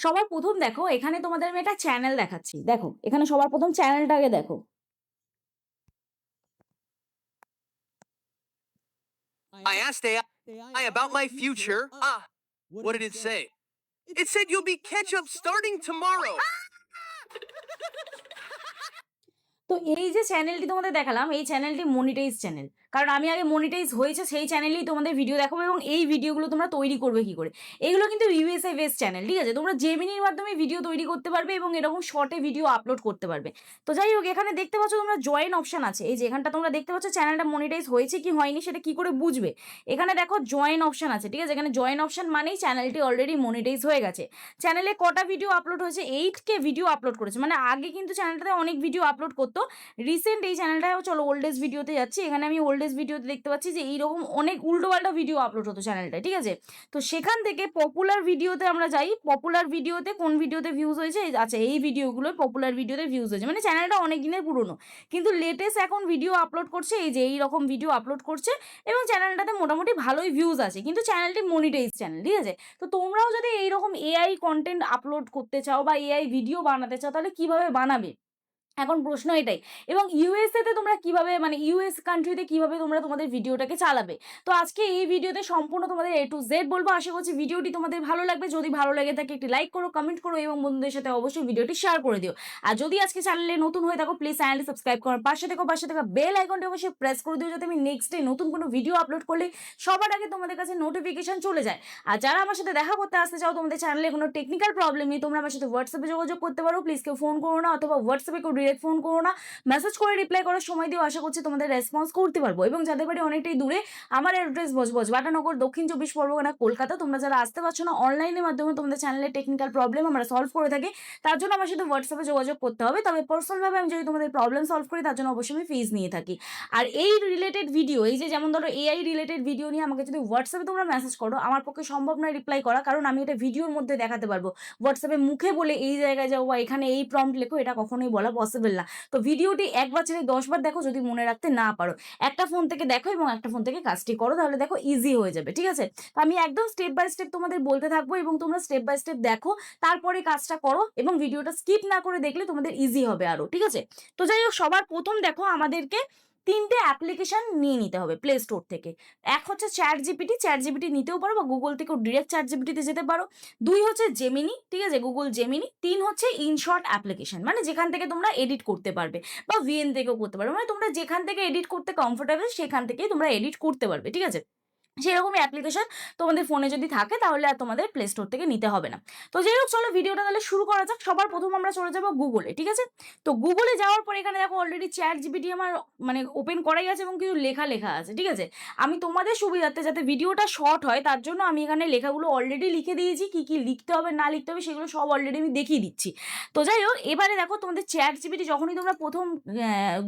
সবার প্রথম দেখো এখানে তোমাদের আমি একটা চ্যানেল দেখাচ্ছি। দেখো এখানে সবার প্রথম চ্যানেলটাকে দেখো। I asked AI about my future. What did it say? It said you'll be ketchup starting tomorrow. তো এই যে চ্যানেলটি তোমাদের দেখালাম, এই চ্যানেলটি মনিটাইজ চ্যানেল। কারণ আমি আগে মনিটাইজ হয়েছে সেই চ্যানেলেই তোমাদের ভিডিও দেখাবো, এবং এই ভিডিওগুলো তোমরা তৈরি করবে কি করে। এগুলো কিন্তু ইউএসএ বেস চ্যানেল, ঠিক আছে। তোমরা জেমিনির মাধ্যমে ভিডিও তৈরি করতে পারবে এবং এরকম শর্টে ভিডিও আপলোড করতে পারবে। তো যাই হোক, এখানে দেখতে পাচ্ছ তোমরা জয়েন অপশন আছে। এই যে এখানটা তোমরা দেখতে পাচ্ছ চ্যানেলটা মনিটাইজ হয়েছে কি হয়নি সেটা কি করে বুঝবে। এখানে দেখো জয়েন অপশন আছে, ঠিক আছে। এখানে জয়েন অপশন মানেই চ্যানেলটি অলরেডি মনিটাইজ হয়ে গেছে। চ্যানেলে কটা ভিডিও আপলোড হয়েছে? 8K ভিডিও আপলোড করেছে। মানে আগে কিন্তু চ্যানেলটাতে অনেক ভিডিও আপলোড করতো। রিসেন্ট এই চ্যানেলটা, চলো ওল্ডেস্ট ভিডিওতে যাচ্ছি। এখানে আমি ওল্ডেস্ট ভিডিওতে দেখতে পাচ্ছি যে এইরকম অনেক উল্টোপাল্টা ভিডিও আপলোড হতো চ্যানেলটা, ঠিক আছে। তো সেখান থেকে পপুলার ভিডিওতে আমরা যাই। পপুলার ভিডিওতে কোন ভিডিওতে ভিউজ হয়েছে? আচ্ছা, এই ভিডিওগুলো পপুলার ভিডিওতে ভিউজ হয়েছে। মানে চ্যানেলটা অনেক দিনের পুরনো, কিন্তু লেটেস্ট এখন ভিডিও আপলোড করছে। এই যে এইরকম ভিডিও আপলোড করছে এবং চ্যানেলটাতে মোটামুটি ভালোই ভিউজ আছে, কিন্তু চ্যানেলটি মনিটাইজ চ্যানেল, ঠিক আছে। তো তোমরাও যদি এইরকম এআই কন্টেন্ট আপলোড করতে চাও বা এআই ভিডিও বানাতে চাও, তাহলে কিভাবে বানাবে? এখন প্রশ্ন এটাই। এবং ইউএসএতে তোমরা কিভাবে, মানে ইউএস কান্ট্রিতে কিভাবে তোমরা তোমাদের ভিডিওটাকে চালাবে। তো আজকে এই ভিডিওতে সম্পূর্ণ তোমাদের A to Z বলবো। আশা করছি ভিডিওটি তোমাদের ভালো লাগবে। যদি ভালো লাগে থাকে একটি লাইক করো, কমেন্ট করো এবং বন্ধুদের সাথে অবশ্যই ভিডিওটি শেয়ার করে দিও। আর যদি আজকে চ্যানেলে নতুন হয়ে থাকো, প্লিজ চ্যানেলটি সাবস্ক্রাইব করার পাশে থাকা বেল আইকনটি অবশ্যই প্রেস করে দিও, যাতে আমি নেক্সট ডে নতুন কোনো ভিডিও আপলোড করলে সবার আগে তোমাদের কাছে নোটিফিকেশন চলে যায়। আর যারা আমার সাথে দেখা করতে আসতে চাও, তোমাদের চ্যানেলে কোনো টেকনিক্যাল প্রবলেম নেই, তোমরা আমার সাথে হোয়াটসঅ্যাপে যোগাযোগ করতে পারো। প্লিজ কেউ ফোন করো না, অথবা হোয়াটসঅ্যাপে কেউ ডিরেক্ট ফোন করো না, মেসেজ করে রিপ্লাই করার সময় দিও। আশা করছি তোমাদের রেসপন্স করতে পারবো। এবং যাদের বাড়ি অনেকটাই দূরে, আমার অ্যাড্রেস বাটানগর, দক্ষিণ 24 পরগনা, কলকাতা। তোমরা যারা আসতে পারছো না, অনলাইনের মাধ্যমে তোমাদের চ্যানেলের টেকনিক্যাল প্রবলেম আমরা সলভ করে থাকি। তার জন্য আমার সাথে হোয়াটসঅ্যাপে যোগাযোগ করতে হবে। তবে পার্সোনালভাবে আমি যদি তোমাদের প্রবলেম সলভ করি, তার জন্য অবশ্যই আমি ফিজ নিয়ে থাকি। আর এই রিলেটেড ভিডিও, এই যে যেমন ধরো এআই রিলেটেড ভিডিও নিয়ে আমাকে যদি হোয়াটসঅ্যাপে তোমরা মেসেজ করো, আমার পক্ষে সম্ভব নয় রিপ্লাই করা, কারণ আমি এটা ভিডিওর মধ্যে দেখাতে পারবো। হোয়াটসঅ্যাপে মুখে বলে এই জায়গায় যাও বা এখানে এই প্রম্পট লেখো, এটা কখনোই বলা পসিবল না। তো ভিডিওটি একবার ছেড়ে 10 বার দেখো, যদি মনে রাখতে না পারো। একটা ফোন থেকে দেখো এবং একটা ফোন থেকে কাজটি করো, তাহলে দেখো ইজি হয়ে যাবে, ঠিক আছে। তো আমি একদম স্টেপ বাই স্টেপ তোমাদের বলতে থাকবো এবং তোমরা স্টেপ বাই স্টেপ দেখো, তারপরে কাজটা করো এবং ভিডিওটা স্কিপ না করে দেখলে তোমাদের ইজি হবে আরো, ঠিক আছে। তো যাই হোক, সবার প্রথম দেখো আমাদেরকে 3টে অ্যাপ্লিকেশন নিয়ে নিতে হবে প্লে স্টোর থেকে। এক হচ্ছে চ্যাট জিপিটি নিতেও পারো, বা গুগল থেকেও ডিরেক্ট চ্যাট জিপিটিতে যেতে পারো। 2 হচ্ছে জেমিনি, ঠিক আছে, গুগল জেমিনি। 3 হচ্ছে ইনশর্ট অ্যাপ্লিকেশন, মানে যেখান থেকে তোমরা এডিট করতে পারবে, বা ভিএন থেকেও করতে পারবে। মানে তোমরা যেখান থেকে এডিট করতে কমফোর্টেবল, সেখান থেকেই তোমরা এডিট করতে পারবে, ঠিক আছে। সেরকমই অ্যাপ্লিকেশন তোমাদের ফোনে যদি থাকে, তাহলে আর তোমাদের প্লে স্টোর থেকে নিতে হবে না। তো যাই হোক, চলো ভিডিওটা তাহলে শুরু করা যাক। সবার প্রথম আমরা চলে যাবো গুগলে, ঠিক আছে। তো গুগলে যাওয়ার পর এখানে দেখো অলরেডি চ্যাট জিপিটি আমার মানে ওপেন করাই আছে এবং কিছু লেখা লেখা আছে, ঠিক আছে। আমি তোমাদের সুবিধার্থে, যাতে ভিডিওটা শর্ট হয়, তার জন্য আমি এখানে লেখাগুলো অলরেডি লিখে দিয়েছি। কি কি লিখতে হবে না লিখতে হবে সেগুলো সব অলরেডি আমি দেখিয়ে দিচ্ছি। তো যাই হোক, এবারে দেখো তোমাদের চ্যাট জিপিটি যখনই তোমরা প্রথম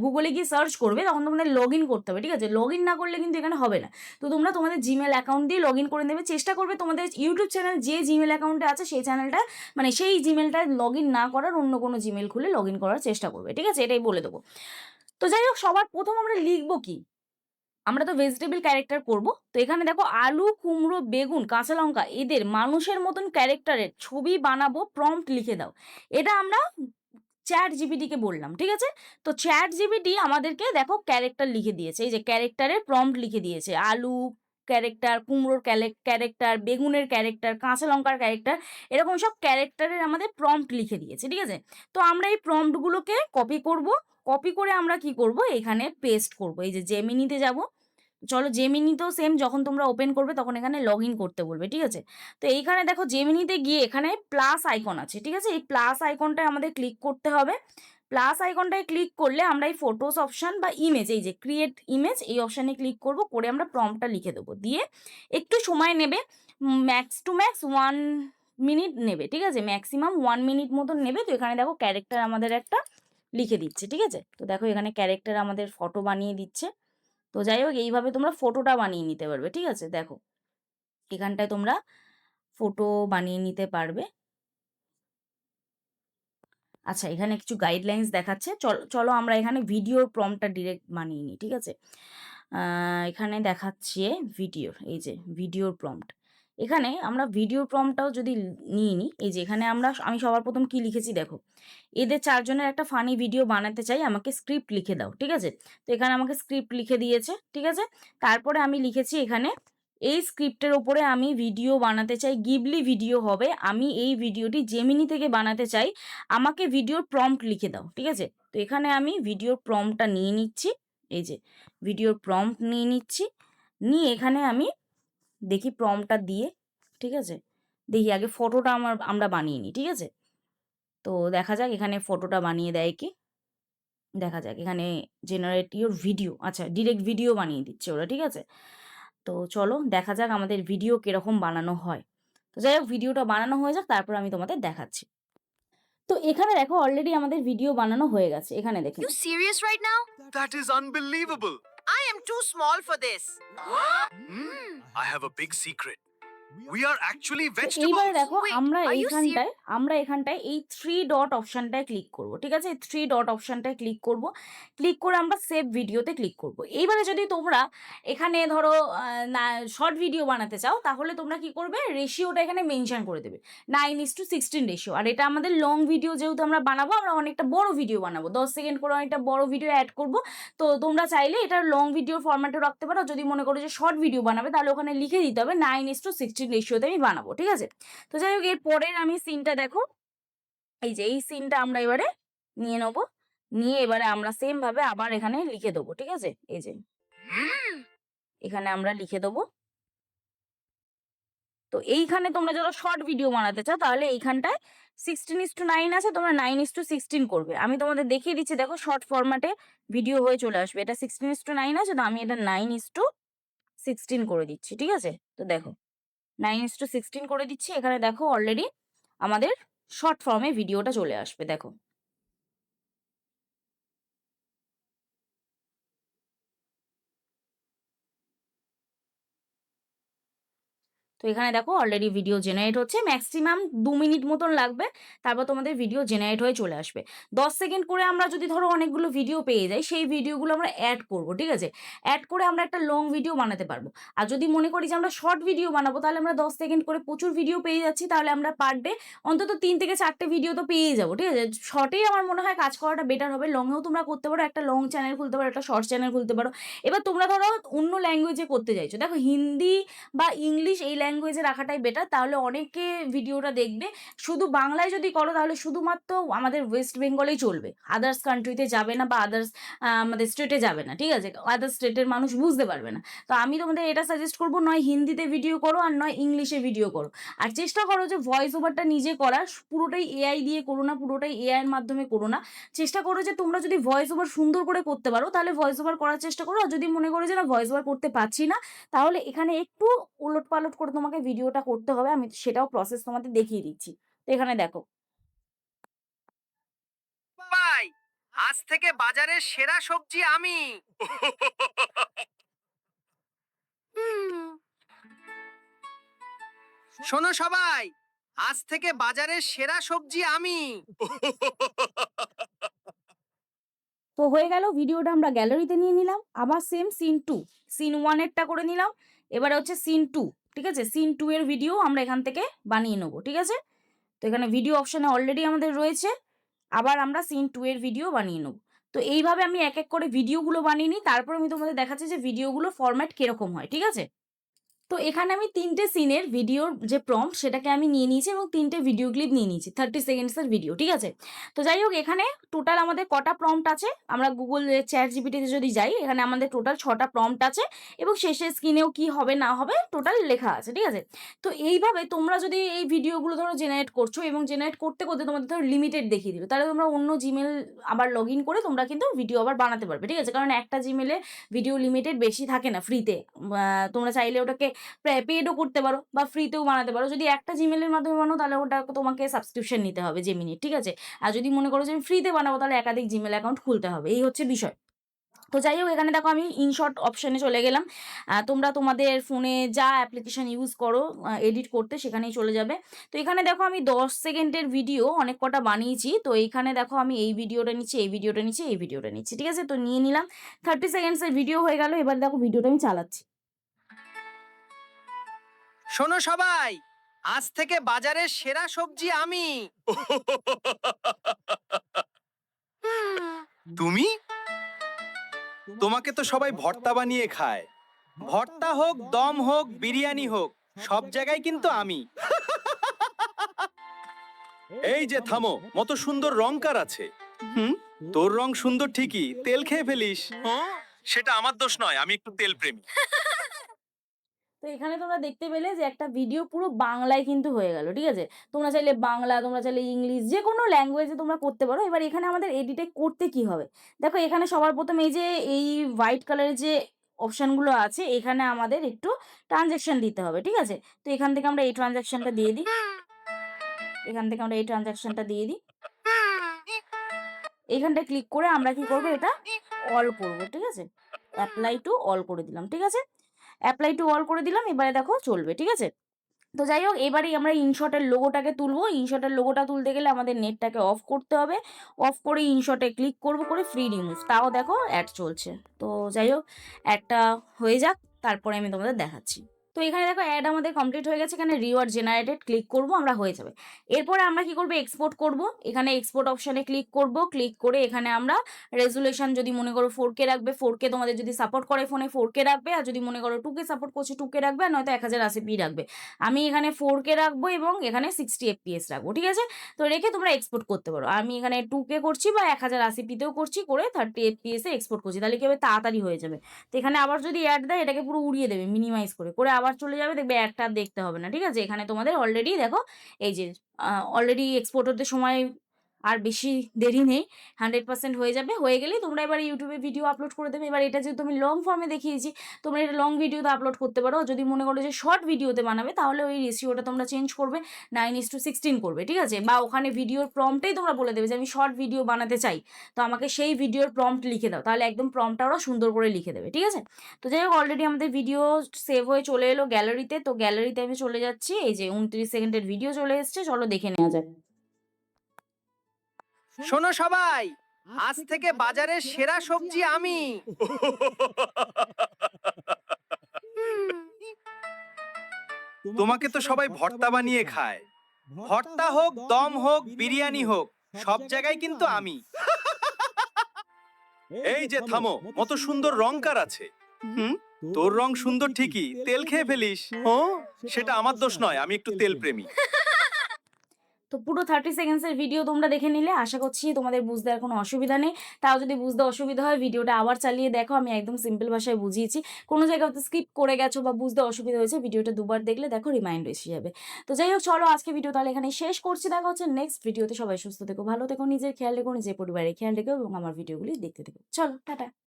গুগলে গিয়ে সার্চ করবে, তখন তোমাদের লগ ইন করতে হবে, ঠিক আছে। লগ ইন না করলে কিন্তু এখানে হবে না। তো তোমরা তোমাদের জিমেল অ্যাকাউন্ট দিয়ে লগ ইন করে নেবে। চেষ্টা করবে তোমাদের ইউটিউব চ্যানেল যে জিমেল অ্যাকাউন্টে আছে সেই চ্যানেলটা, মানে সেই জিমেলটা লগ ইন না করার, অন্য কোনো জিমেল খুলে লগ ইন করার চেষ্টা করবে, ঠিক আছে। এটাই বলে দেবো। তো যাই হোক, সবার প্রথম আমরা লিখবো কি? আমরা তো ভেজিটেবল ক্যারেক্টার করব। তো এখানে দেখো আলু, কুমড়ো, বেগুন, কাঁচা লঙ্কা, এদের মানুষের মতন ক্যারেক্টারের ছবি বানাবো, প্রম্পট লিখে দাও। এটা আমরা চ্যাট জিপিটিকে বললাম, ঠিক আছে। তো চ্যাট জিপিটি আমাদেরকে দেখো ক্যারেক্টার লিখে দিয়েছে। এই যে ক্যারেক্টারের প্রম্পট লিখে দিয়েছে, আলু ক্যারেক্টার, কুমড়োর ক্যারেক্টার, বেগুনের ক্যারেক্টার, কাঁচা লঙ্কার ক্যারেক্টার, এরকম সব ক্যারেক্টারের আমাদের প্রম্পট লিখে দিয়েছে, ঠিক আছে। তো আমরা এই প্রম্পটগুলোকে কপি করব। কপি করে আমরা কি করব, এখানে পেস্ট করব। এই যে জেমিনিতে যাব। চলো জেমিনিতেও সেম, যখন তোমরা ওপেন করবে তখন এখানে লগ ইন করতে বলবে, ঠিক আছে। তো এইখানে দেখো জেমিনিতে গিয়ে এখানে প্লাস আইকন আছে, ঠিক আছে। এই প্লাস আইকনটায় আমাদের ক্লিক করতে হবে। প্লাস আইকনটায় ক্লিক করলে আমরা এই ফটোস অপশান বা ইমেজ, এই যে ক্রিয়েট ইমেজ, এই অপশানে ক্লিক করব, করে আমরা প্রম্পটটা লিখে দেবো। দিয়ে একটু সময় নেবে, ম্যাক্স টু ম্যাক্স 1 মিনিট নেবে, ঠিক আছে। ম্যাক্সিমাম 1 মিনিট মতন নেবে। তো এখানে দেখো ক্যারেক্টার আমাদের একটা লিখে দিচ্ছে, ঠিক আছে। তো দেখো এখানে ক্যারেক্টার আমাদের ফটো বানিয়ে দিচ্ছে। তো যাই হোক, এইভাবে তোমরা ফটোটা বানিয়ে নিতে পারবে, ঠিক আছে। দেখো এখানটায় তোমরা ফটো বানিয়ে নিতে পারবে। আচ্ছা, এখানে কিছু গাইডলাইন্স দেখাচ্ছে। চলো আমরা এখানে ভিডিওর প্রম্পটটা ডিরেক্ট বানিয়ে নিই, ঠিক আছে। এখানে দেখাচ্ছে ভিডিওর, এই যে ভিডিওর প্রম্পট, এখানে আমরা ভিডিও প্রম্পটটাও যদি নিয়ে নিই, এই যে এখানে আমি সবার প্রথম কি লিখেছি দেখো, এদের 4 জনের একটা ফানি ভিডিও বানাতে চাই, আমাকে স্ক্রিপ্ট লিখে দাও, ঠিক আছে? তো এখানে আমাকে স্ক্রিপ্ট লিখে দিয়েছে, ঠিক আছে? তারপরে আমি লিখেছি এখানে এই স্ক্রিপ্টের ওপরে আমি ভিডিও বানাতে চাই, গিবলি ভিডিও হবে, আমি এই ভিডিওটি জেমিনি থেকে বানাতে চাই, আমাকে ভিডিওর প্রম্পট লিখে দাও, ঠিক আছে? তো এখানে আমি ভিডিওর প্রম্পটটা নিয়ে নিচ্ছি, এই যে ভিডিওর প্রম্পট নিয়ে নিচ্ছি, নিয়ে এখানে আমি দেখি প্রম্পটটা দিয়ে, ঠিক আছে? দেখি আগে ফটোটা আমরা বানিয়ে নিই, ঠিক আছে? তো দেখা যাক এখানে ফটোটা বানিয়ে দেয় কি। দেখা যাক এখানে জেনারেট ইওর ভিডিও, আচ্ছা ডিরেক্ট ভিডিও বানিয়ে দিচ্ছে ওরা, ঠিক আছে? তো চলো দেখা যাক আমাদের ভিডিও কিরকম বানানো হয়। তো যাই হোক ভিডিওটা বানানো হয়ে যাক, তারপর আমি তোমাদের দেখাচ্ছি। তো এখানে দেখো অলরেডি আমাদের ভিডিও বানানো হয়ে গেছে, এখানে দেখে You now. serious right now? That is unbelievable. I am too small for this. I have a big secret. We are actually তো এইবারে vegetables. দেখো Wait, আমরা are you এখানটায় এই 3 ডট অপশনটায় ক্লিক করব, ঠিক আছে? এই 3 ডট অপশনটায় ক্লিক করব, ক্লিক করে আমরা সেভ ভিডিওতে ক্লিক করব। এইবারে যদি তোমরা এখানে ধরো না শর্ট ভিডিও বানাতে চাও, তাহলে তোমরা কি করবে, রেশিওটা এখানে মেনশন করে দেবে 9:16 রেশিও। আর এটা আমাদের লং ভিডিও যেহেতু আমরা বানাবো, আমরা অনেকটা বড় ভিডিও বানাবো, 10 সেকেন্ড করে অনেকটা বড় ভিডিও অ্যাড করব। তো তোমরা চাইলে এটা লং ভিডিও ফরম্যাটে রাখতে পারো, যদি মনে করো যে শর্ট ভিডিও বানাবে তাহলে ওখানে লিখে দিতে হবে 9:16 রেশিওতে আমি বানাবো, ঠিক আছে? তো যাই হোক এর পরের আমি সিনটা দেখো, এই যে এই সিনটা আমরা এবারে নিয়ে নেবো, নিয়ে এবারে আমরা সেম ভাবে আবার এখানে লিখে দেবো, ঠিক আছে? এই যে এখানে আমরা লিখে দেবো। তো এইখানে তোমরা যারা শর্ট ভিডিও বানাতে চাও তাহলে এইখানটায় 16:9 আছে, তোমরা 9:16 করবে। আমি তোমাদের দেখিয়ে দিচ্ছি, দেখো শর্ট ফরম্যাটে ভিডিও হয়ে চলে আসবে। এটা 16:9 আছে, তো আমি এটা 9:16 করে দিচ্ছি, ঠিক আছে? তো দেখো 9:16 করে দিচ্ছি, এখানে দেখো অলরেডি আমাদের শর্ট ফর্মে ভিডিওটা চলে আসবে, দেখো। তো এখানে দেখো অলরেডি ভিডিও জেনারেট হচ্ছে, ম্যাক্সিমাম 2 মিনিট মতন লাগবে, তারপর তোমাদের ভিডিও জেনারেট হয়ে চলে আসবে। 10 সেকেন্ড করে আমরা যদি ধরো অনেকগুলো ভিডিও পেয়ে যাই, সেই ভিডিওগুলো আমরা অ্যাড করব, ঠিক আছে? অ্যাড করে আমরা একটা লং ভিডিও বানাতে পারবো। আর যদি মনে করি যে আমরা শর্ট ভিডিও বানাবো, তাহলে আমরা 10 সেকেন্ড করে প্রচুর ভিডিও পেয়ে যাচ্ছি, তাহলে আমরা পার ডে অন্তত 3 থেকে 4টে ভিডিও তো পেয়েই যাবো, ঠিক আছে? শর্টেই আমার মনে হয় কাজ করাটা বেটার হবে, লংয়েও তোমরা করতে পারো, একটা লং চ্যানেল খুলতে পারো, একটা শর্ট চ্যানেল খুলতে পারো। এবার তোমরা ধরো অন্য ল্যাঙ্গুয়েজে করতে চাইছো, দেখো হিন্দি বা ইংলিশ এই ল্যাঙ্গুয়েজে রাখাটাই বেটার, তাহলে অনেকে ভিডিওটা দেখবে। শুধু বাংলায় যদি করো তাহলে শুধুমাত্র আমাদের ওয়েস্ট বেঙ্গলেই চলবে, আদার্স কান্ট্রিতে যাবে না, বা আদার্স আমাদের স্টেটে যাবে না, ঠিক আছে? আদার্স স্টেটের মানুষ বুঝতে পারবে না। তো আমি তোমাদের এটা সাজেস্ট করবো, নয় হিন্দিতে ভিডিও করো আর নয় ইংলিশে ভিডিও করো। আর চেষ্টা করো যে ভয়েস ওভারটা নিজে করার, পুরোটাই এআই দিয়ে করো না, পুরোটাই এআই এর মাধ্যমে করো না। চেষ্টা করো যে তোমরা যদি ভয়েস ওভার সুন্দর করে করতে পারো তাহলে ভয়েস ওভার করার চেষ্টা করো, আর যদি মনে করো যে না ভয়েস ওভার করতে পারছি না, তাহলে এখানে একটু উলটপালট করে তোমাকে ভিডিওটা করতে হবে, আমি সেটাও প্রসেস তোমাদের দেখিয়ে দিচ্ছি। তো এখানে দেখো ভাই, আজ থেকে বাজারের সেরা সবজি আমি। শোনো সবাই, আজ থেকে বাজারের সেরা সবজি আমি। তো হয়ে গেল, ভিডিওটা আমরা গ্যালারিতে নিয়ে নিলাম, আবার সেম সিন 1 এরটা করে নিলাম, এবারে হচ্ছে সিন 2, ঠিক আছে? সিন 2 এর ভিডিও আমরা এখান থেকে বানিয়ে নেবো, ঠিক আছে? তো এখানে ভিডিও অপশানে অলরেডি আমাদের রয়েছে, আবার আমরা সিন 2 এর ভিডিও বানিয়ে নেবো। তো এইভাবে আমি এক এক করে ভিডিওগুলো বানিয়ে নিই, তারপর আমি তোমাদের দেখাচ্ছি যে ভিডিওগুলোর ফরম্যাট কিরকম হয়, ঠিক আছে? তো এখানে আমি 3টে সিনের ভিডিওর যে প্রম্পট সেটাকে আমি নিয়ে নিয়েছি, এবং 3টে ভিডিও ক্লিপ নিয়ে নিয়েছি 30 সেকেন্ডসের ভিডিও, ঠিক আছে? তো যাই হোক এখানে টোটাল আমাদের কটা প্রম্পট আছে, আমরা গুগল চ্যাট জিপিটিতে যদি যাই, এখানে আমাদের টোটাল 6টা প্রম্পট আছে, এবং শেষে স্ক্রিনেও কি হবে না হবে টোটাল লেখা আছে, ঠিক আছে? তো এইভাবে তোমরা যদি এই ভিডিওগুলো ধরো জেনারেট করছো, এবং জেনারেট করতে করতে তোমাদের ধরো লিমিটেড দেখিয়ে দিল, তাহলে তোমরা অন্য জিমেল আবার লগ ইন করে তোমরা কিন্তু ভিডিও আবার বানাতে পারবে, ঠিক আছে? কারণ একটা জিমেলে ভিডিও লিমিটেড বেশি থাকে না ফ্রিতে, তোমরা চাইলে ওটাকে পেডও করতে পারো বা ফ্রিতেও বানাতে পারো। যদি একটা জিমেলের মাধ্যমে বানাও তাহলে ওটা তোমাকে সাবস্ক্রিপশন নিতে হবে জেমিনির, ঠিক আছে? আর যদি মনে করো যে আমি ফ্রিতে বানাবো তাহলে একাধিক জিমেল অ্যাকাউন্ট খুলতে হবে, এই হচ্ছে বিষয়। তো যাই হোক এখানে দেখো আমি ইনশর্ট অপশানে চলে গেলাম, তোমরা তোমাদের ফোনে যা অ্যাপ্লিকেশন ইউজ করো এডিট করতে সেখানেই চলে যাবে। তো এখানে দেখো আমি 10 সেকেন্ডের ভিডিও অনেক কটা বানিয়েছি, তো এইখানে দেখো আমি এই ভিডিওটা নিচ্ছি, এই ভিডিওটা নিচ্ছি, এই ভিডিওটা নিচ্ছি, ঠিক আছে? তো নিয়ে নিলাম, 30 সেকেন্ডসের ভিডিও হয়ে গেল, এবার দেখো ভিডিওটা আমি চালাচ্ছি। শোনো সবাই, আজ থেকে বাজারের সেরা সবজি আমি। তুমি? তোমাকে তো সবাই ভর্তা বানিয়ে খায়। ভর্তা হোক, দম হোক, বিরিয়ানি হোক, সব জায়গায় কিন্তু আমি। এই যে থামো, মত সুন্দর রং কার আছে? তোর রং সুন্দর ঠিকই, তেল খেয়ে ফেলিস। সেটা আমার দোষ নয়, আমি একটু তেল প্রেমী। তো এখানে তোমরা দেখতে পেলে যে একটা ভিডিও পুরো বাংলায় কিন্তু হয়ে গেল, ঠিক আছে? তোমরা চাইলে বাংলা, তোমরা চাইলে ইংলিশ, যে কোনো ল্যাঙ্গুয়েজে তোমরা করতে পারো। এবার এখানে আমাদের এডিটে করতে কি হবে? দেখো এখানে সবার প্রথম এই যে এই হোয়াইট কালারের যে অপশনগুলো আছে, এখানে আমাদের একটু ট্রানজ্যাকশন দিতে হবে, ঠিক আছে? তো এখান থেকে আমরা এই ট্রানজ্যাকশনটা দিয়ে দিই। এখান থেকে আমরা এই ট্রানজ্যাকশনটা দিয়ে দিই। এইখানটায় ক্লিক করে আমরা কি করব, এটা অল করব, ঠিক আছে? অ্যাপ্লাই টু অল করে দিলাম, ঠিক আছে? অ্যাপ্লাই টু অল করে দিলাম, এবারে দেখো চলবে, ঠিক আছে? তো যাই হোক, এবারেই আমরা ইনশটের লোগোটাকে তুলবো। ইনশটের লোগোটা তুলতে গেলে আমাদের নেটটাকে অফ করতে হবে। অফ করে ইনশটে ক্লিক করব, করে ফ্রি রিমুভ। তাও দেখো অ্যাড চলছে। তো যাই হোক, অ্যাডটা হয়ে যাক, তারপরে আমি তোমাদের দেখাচ্ছি। তো এখানে দেখো অ্যাড আমাদের কমপ্লিট হয়ে গেছে। এখানে রিওয়ার্ড জেনারেটেড ক্লিক করব, আমরা হয়ে যাবে। এরপরে আমরা কি করব, এক্সপোর্ট করব। এখানে এক্সপোর্ট অপশনে ক্লিক করব। ক্লিক করে এখানে আমরা রেজুলেশন যদি মনে করো 4K রাখবে, 4K তোমাদের যদি সাপোর্ট করে ফোনে 4K রাখবে, আর যদি মনে করো 2K সাপোর্ট করছে 2K রাখবে, আর নয়তো 1080p রাখবে। আমি এখানে 4K রাখবো এবং এখানে 60 FPS রাখবো, ঠিক আছে? তো রেখে তোমরা এক্সপোর্ট করতে পারো। আমি এখানে 2K করছি বা 1080p-তেও করছি, করে 30 FPS এ এক্সপোর্ট করছি, তাহলে কি হবে, তাড়াতাড়ি হয়ে যাবে। তো এখানে আবার যদি অ্যাড দেয়, এটাকে পুরো উড়িয়ে দেবে, মিনিমাইজ করে করে আবার চলে যাবে, দেখবে অ্যাডটা দেখতে হবে না, ঠিক আছে? এখানে তোমাদের অলরেডি দেখো এই যে অলরেডি এক্সপোর্ট হতে সময় আর বেশি দেরি নেই, 100% হয়ে যাবে। হয়ে গেলেই তোমরা এবার ইউটিউবে ভিডিও আপলোড করে দেবে। এবার এটা যেহেতু আমি লং ফর্মে দেখিয়েছি, তোমরা এটা লং ভিডিওতে আপলোড করতে পারো। যদি মনে করো যে শর্ট ভিডিওতে বানাবে, তাহলে ওই রেশিওটা তোমরা চেঞ্জ করবে, 9:16 করবে, ঠিক আছে? বা ওখানে ভিডিওর প্রম্পটেই তোমরা বলে দেবে যে আমি শর্ট ভিডিও বানাতে চাই, তো আমাকে সেই ভিডিওর প্রম্পট লিখে দাও, তাহলে একদম প্রম্পটটা ওরা সুন্দর করে লিখে দেবে, ঠিক আছে? তো যাই হোক, অলরেডি আমাদের ভিডিও সেভ হয়ে চলে এলো গ্যালারিতে। তো গ্যালারিতে আমি চলে যাচ্ছি, এই যে 29 সেকেন্ডের ভিডিও চলে এসছে, চলো দেখে নেওয়া যাক। শোনো সবাই, আজ থেকে বাজারের সেরা সবজি আমি। তোমাকে তো সবাই ভর্তা বানিয়ে খায়। ভর্তা হোক, দম হোক, বিরিয়ানি হোক, সব জায়গায় কিন্তু আমি। এই যে থামো, মত সুন্দর রং কার আছে? তোর রং সুন্দর ঠিকই, তেল খেয়ে ফেলিস। সেটা আমার দোষ নয়, আমি একটু তেল প্রেমী। তো পুরো 30 সেকেন্ডসের ভিডিও তোমরা দেখে নিলে, আশা করছি তোমাদের বুঝতে আর কোনো অসুবিধা নেই। তাও যদি বুঝতে অসুবিধা হয়, ভিডিওটা আবার চালিয়ে দেখো, আমি একদম সিম্পল ভাষায় বুঝিয়েছি। কোনো জায়গায় হয়তো স্কিপ করে গেছো বা বুঝতে অসুবিধা হয়েছে, ভিডিওটা দুবার দেখলে দেখো রিমাইন্ড এসে যাবে। তো যাই হোক, চলো আজকে ভিডিও তাহলে এখানে শেষ করছি। দেখা হচ্ছে নেক্সট ভিডিওতে। সবাই সুস্থ থেকো, ভালো থেকো, নিজের খেয়াল রেখো, নিজের পরিবারের খেয়াল রেখো এবং আমার ভিডিওগুলি দেখতে থেকো। চলো টাটা।